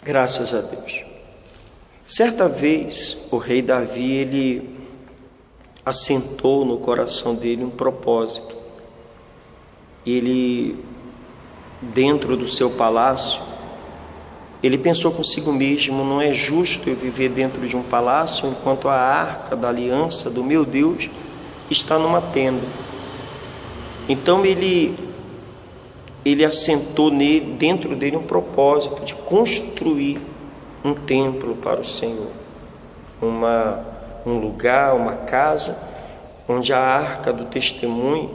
Graças a Deus. Certa vez, o rei Davi, ele assentou no coração dele um propósito. Ele, dentro do seu palácio, ele pensou consigo mesmo: não é justo eu viver dentro de um palácio enquanto a arca da aliança do meu Deus está numa tenda. Então ele assentou dentro dele um propósito de construir um templo para o Senhor, um lugar, uma casa onde a arca do testemunho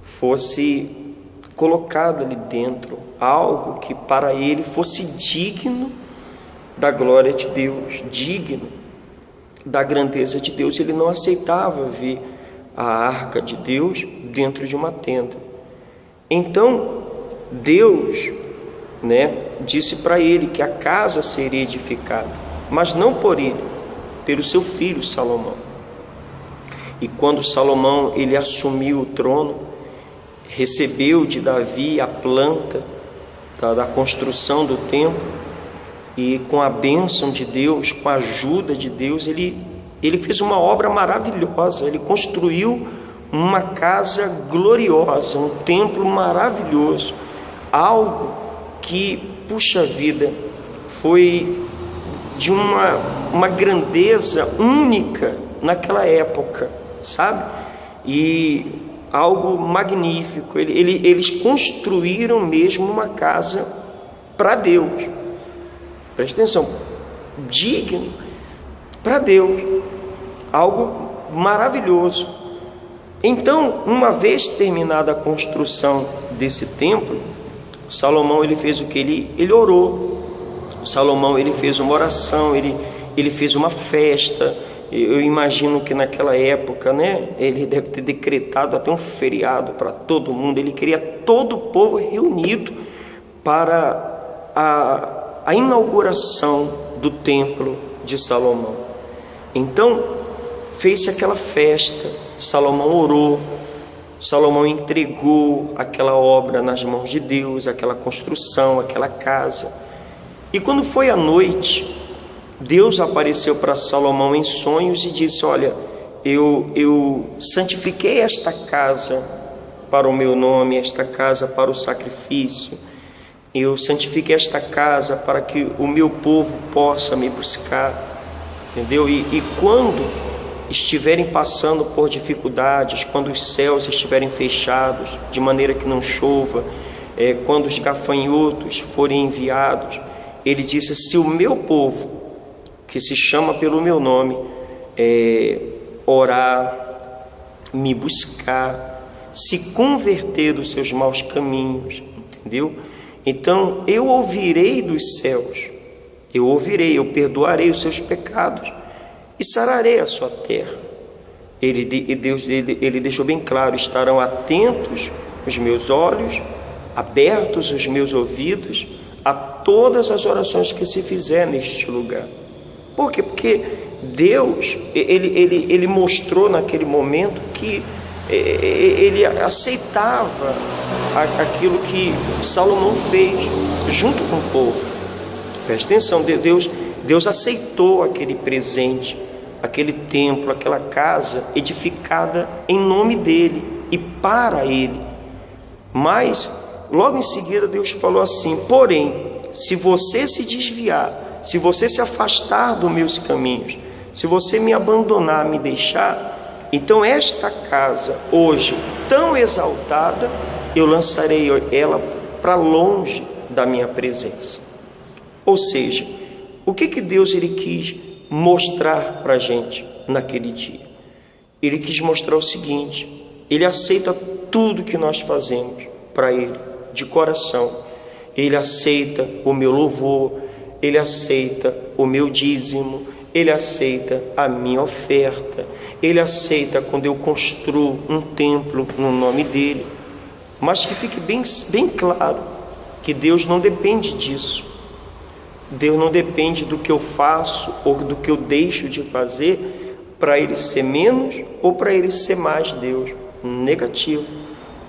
fosse colocada ali dentro, algo que para ele fosse digno da glória de Deus, digno da grandeza de Deus. Ele não aceitava ver a arca de Deus dentro de uma tenda. Então Deus, disse para ele que a casa seria edificada, mas não por ele, pelo seu filho Salomão. E quando Salomão ele assumiu o trono, recebeu de Davi a planta da construção do templo, e com a bênção de Deus, com a ajuda de Deus, ele fez uma obra maravilhosa. Ele construiu uma casa gloriosa, um templo maravilhoso, algo que, puxa vida, foi de uma grandeza única naquela época, sabe? E algo magnífico. Eles construíram mesmo uma casa para Deus. Preste atenção, digno para Deus, algo maravilhoso. Então, uma vez terminada a construção desse templo, Salomão ele fez o que? Ele orou. Salomão ele fez uma oração, ele fez uma festa. Eu imagino que naquela época, ele deve ter decretado até um feriado para todo mundo. Ele queria todo o povo reunido para a inauguração do templo de Salomão. Então fez-se aquela festa, Salomão orou, Salomão entregou aquela obra nas mãos de Deus, aquela construção, aquela casa. E quando foi à noite, Deus apareceu para Salomão em sonhos e disse: olha, eu santifiquei esta casa para o meu nome, esta casa para o sacrifício. Eu santifiquei esta casa para que o meu povo possa me buscar, entendeu? E quando estiverem passando por dificuldades, quando os céus estiverem fechados, de maneira que não chova, quando os gafanhotos forem enviados, ele disse: se o meu povo, que se chama pelo meu nome, orar, me buscar, se converter dos seus maus caminhos, entendeu? Então eu ouvirei dos céus, eu perdoarei os seus pecados e sararei a sua terra. Deus deixou bem claro: estarão atentos os meus olhos, abertos os meus ouvidos a todas as orações que se fizer neste lugar. Por quê? Porque Deus, ele mostrou naquele momento que ele aceitava aquilo que Salomão fez junto com o povo. Preste atenção, Deus aceitou aquele presente, aquele templo, aquela casa edificada em nome dele e para ele. Mas logo em seguida Deus falou assim: porém, se você se desviar, se você se afastar dos meus caminhos, se você me abandonar, me deixar, então esta casa hoje tão exaltada, eu lançarei ela para longe da minha presença. Ou seja, o que Deus ele quis mostrar para a gente naquele dia? Ele quis mostrar o seguinte: ele aceita tudo que nós fazemos para ele, de coração. Ele aceita o meu louvor, ele aceita o meu dízimo, ele aceita a minha oferta, ele aceita quando eu construo um templo no nome dele. Mas que fique bem claro que Deus não depende disso. Deus não depende do que eu faço ou do que eu deixo de fazer para ele ser menos ou para ele ser mais Deus. Negativo.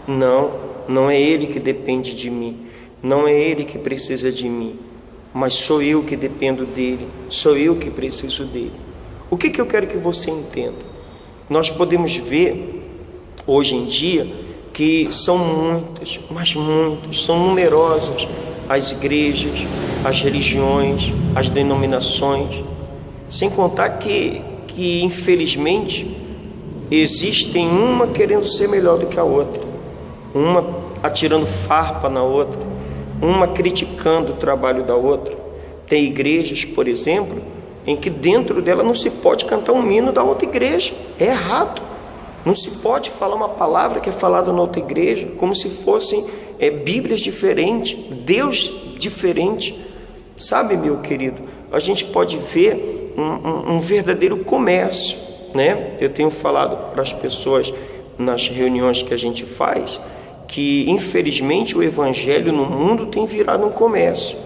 Não é ele que depende de mim, não é ele que precisa de mim. mas sou eu que dependo dele, sou eu que preciso dele. O que eu quero que você entenda? Nós podemos ver hoje em dia que são muitas, mas muitas, são numerosas as igrejas, as religiões, as denominações, sem contar que infelizmente existem uma querendo ser melhor do que a outra, uma atirando farpa na outra, uma criticando o trabalho da outra. Tem igrejas, por exemplo, em que dentro dela não se pode cantar um hino da outra igreja, é errado. Não se pode falar uma palavra que é falada na outra igreja, como se fossem Bíblias diferentes, Deus diferente. Sabe, meu querido, a gente pode ver um verdadeiro comércio, né? Eu tenho falado para as pessoas nas reuniões que a gente faz, que infelizmente o evangelho no mundo tem virado um comércio.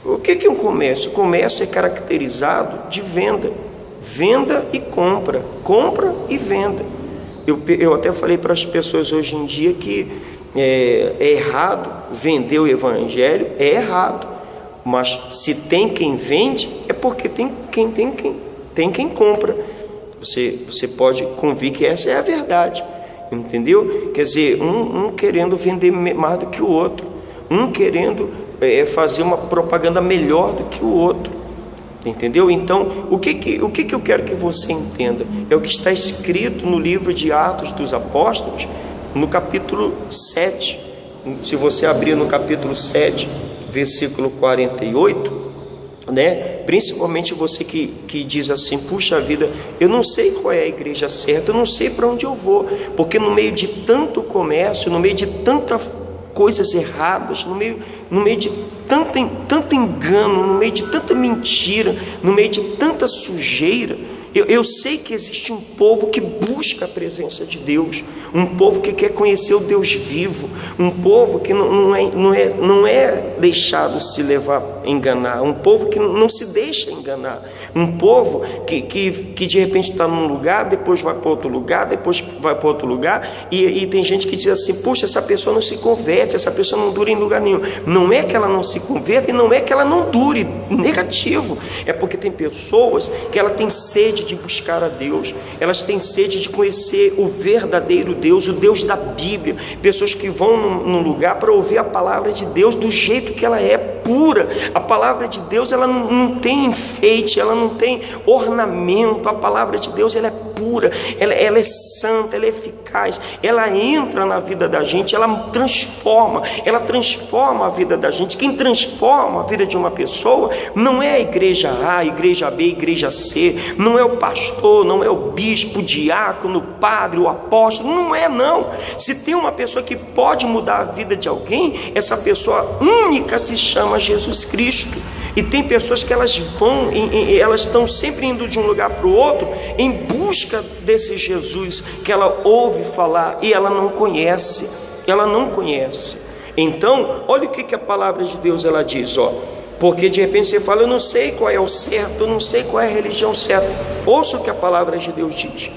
O que é um comércio? O comércio é caracterizado de venda, venda e compra, compra e venda. Eu até falei para as pessoas hoje em dia que é errado vender o evangelho, é errado, mas se tem quem vende, é porque tem quem compra. Você pode convir que essa é a verdade, entendeu? Quer dizer, um querendo vender mais do que o outro, um querendo fazer uma propaganda melhor do que o outro, entendeu? Então, o que eu quero que você entenda? É o que está escrito no livro de Atos dos Apóstolos, no capítulo 7. Se você abrir no capítulo 7, versículo 48, né? Principalmente você que diz assim: puxa vida, eu não sei qual é a igreja certa, eu não sei para onde eu vou, porque no meio de tanto comércio, no meio de tantas coisas erradas, no meio de tanto engano, no meio de tanta mentira, no meio de tanta sujeira, eu sei que existe um povo que busca a presença de Deus, um povo que quer conhecer o Deus vivo, um povo que não é deixado se levar, enganar, um povo que não se deixa enganar, um povo que de repente está num lugar, depois vai para outro lugar, depois vai para outro lugar, e tem gente que diz assim: puxa, essa pessoa não se converte, essa pessoa não dura em lugar nenhum. Não é que ela não se converta e não é que ela não dure, negativo, é porque tem pessoas que ela tem sede de buscar a Deus, elas têm sede de conhecer o verdadeiro Deus, o Deus da Bíblia, pessoas que vão num lugar para ouvir a palavra de Deus do jeito que ela é, pura. A palavra de Deus, ela não tem enfeite, ela não tem ornamento. A palavra de Deus, ela é pura, ela é santa, ela é eficaz, ela entra na vida da gente, ela transforma a vida da gente. Quem transforma a vida de uma pessoa não é a igreja A, a igreja B, a igreja C, não é o pastor, não é o bispo, o diácono, o padre, o apóstolo, não é não. Se tem uma pessoa que pode mudar a vida de alguém, essa pessoa única se chama Jesus Cristo. E tem pessoas que elas estão sempre indo de um lugar para o outro em busca desse Jesus que ela ouve falar e ela não conhece, Então, olha o que a palavra de Deus ela diz, porque de repente você fala: eu não sei qual é o certo, eu não sei qual é a religião certa. Ouça o que a palavra de Deus diz: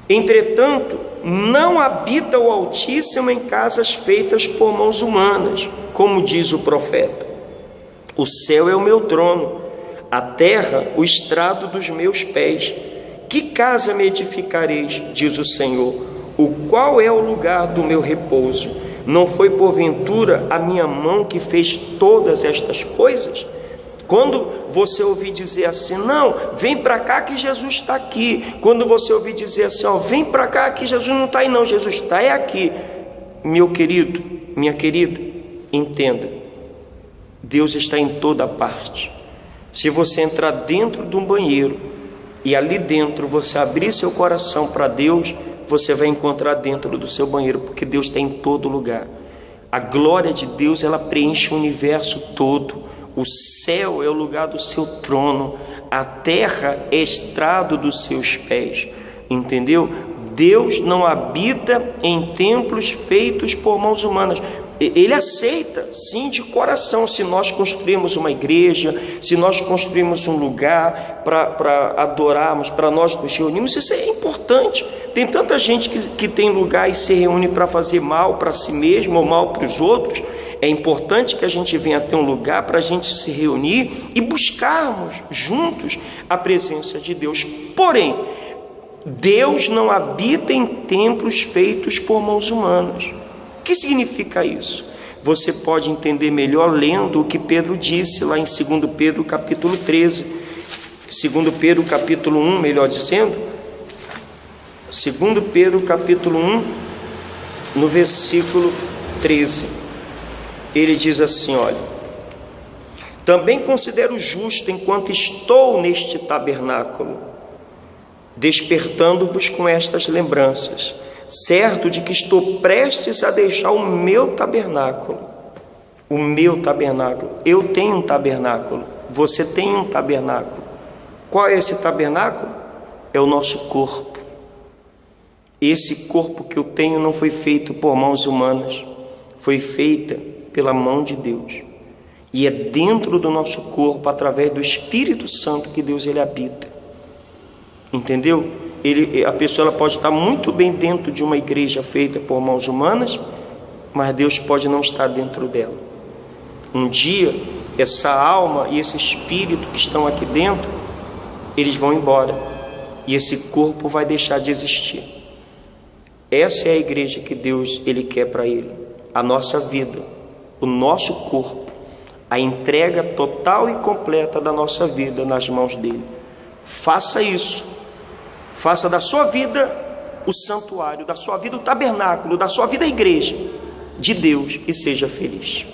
entretanto, não habita o Altíssimo em casas feitas por mãos humanas, como diz o profeta. O céu é o meu trono, a terra o estrado dos meus pés. Que casa me edificareis, diz o Senhor? O qual é o lugar do meu repouso? Não foi porventura a minha mão que fez todas estas coisas? Quando você ouvir dizer assim: não, vem para cá que Jesus está aqui. Quando você ouvir dizer assim: vem para cá que Jesus não está aí não, Jesus está aqui. Meu querido, minha querida, entenda, Deus está em toda parte. Se você entrar dentro de um banheiro e ali dentro você abrir seu coração para Deus, você vai encontrar dentro do seu banheiro, porque Deus está em todo lugar. A glória de Deus, ela preenche o universo todo. O céu é o lugar do seu trono, a terra é estrado dos seus pés, entendeu? Deus não habita em templos feitos por mãos humanas. Ele aceita, sim, de coração, se nós construirmos uma igreja, se nós construirmos um lugar para adorarmos, para nós nos reunirmos. Isso é importante. Tem tanta gente que tem lugar e se reúne para fazer mal para si mesmo ou mal para os outros. É importante que a gente venha ter um lugar para a gente se reunir e buscarmos juntos a presença de Deus. Porém, Deus não habita em templos feitos por mãos humanas. O que significa isso? Você pode entender melhor lendo o que Pedro disse lá em 2 Pedro capítulo 13. 2 Pedro capítulo 1, melhor dizendo. 2 Pedro capítulo 1, no versículo 13. Ele diz assim, olha: também considero justo, enquanto estou neste tabernáculo, despertando-vos com estas lembranças, certo de que estou prestes a deixar o meu tabernáculo. O meu tabernáculo. Eu tenho um tabernáculo. Você tem um tabernáculo. Qual é esse tabernáculo? É o nosso corpo. Esse corpo que eu tenho não foi feito por mãos humanas, foi feita pela mão de Deus, e é dentro do nosso corpo, através do Espírito Santo, que Deus ele habita. Entendeu? A pessoa ela pode estar muito bem dentro de uma igreja feita por mãos humanas, mas Deus pode não estar dentro dela. Um dia essa alma e esse espírito que estão aqui dentro, eles vão embora, e esse corpo vai deixar de existir. Essa é a igreja que Deus ele quer para ele, a nossa vida, o nosso corpo, a entrega total e completa da nossa vida nas mãos dele. Faça isso, faça da sua vida o santuário, da sua vida o tabernáculo, da sua vida a igreja de Deus, e seja feliz.